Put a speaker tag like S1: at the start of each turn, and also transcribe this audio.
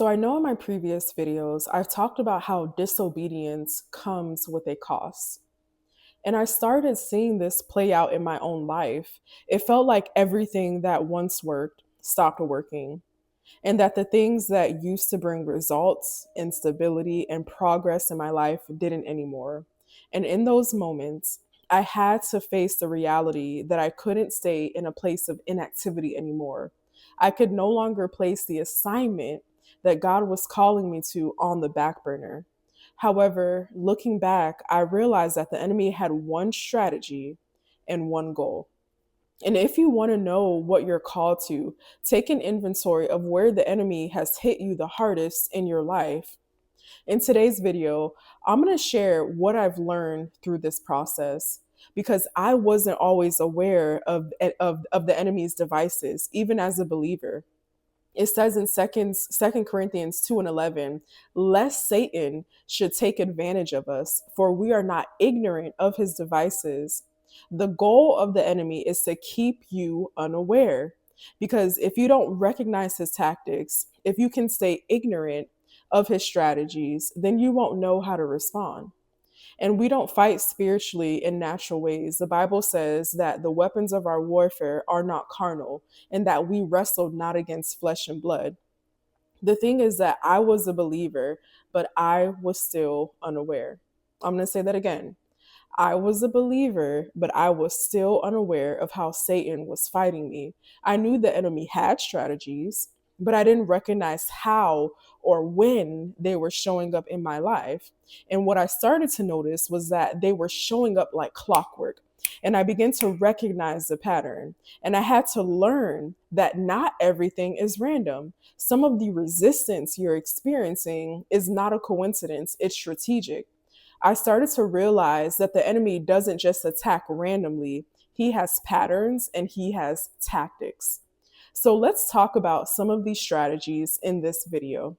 S1: So I know in my previous videos, I've talked about how disobedience comes with a cost. And I started seeing this play out in my own life. It felt like everything that once worked stopped working, and that the things that used to bring results and stability and progress in my life didn't anymore. And in those moments, I had to face the reality that I couldn't stay in a place of inactivity anymore. I could no longer place the assignment that God was calling me to on the back burner. However, looking back, I realized that the enemy had one strategy and one goal. And if you want to know what you're called to, take an inventory of where the enemy has hit you the hardest in your life. In today's video, I'm going to share what I've learned through this process because I wasn't always aware of the enemy's devices, even as a believer. It says in Second Corinthians 2 and 11, lest Satan should take advantage of us, for we are not ignorant of his devices. The goal of the enemy is to keep you unaware. Because if you don't recognize his tactics, if you can stay ignorant of his strategies, then you won't know how to respond. And we don't fight spiritually in natural ways. The Bible says that the weapons of our warfare are not carnal and that we wrestle not against flesh and blood. The thing is that I was a believer, but I was still unaware. I'm going to say that again. I was a believer, but I was still unaware of how Satan was fighting me. I knew the enemy had strategies, but I didn't recognize how or when they were showing up in my life. And what I started to notice was that they were showing up like clockwork. And I began to recognize the pattern. And I had to learn that not everything is random. Some of the resistance you're experiencing is not a coincidence, it's strategic. I started to realize that the enemy doesn't just attack randomly, he has patterns and he has tactics. So let's talk about some of these strategies in this video.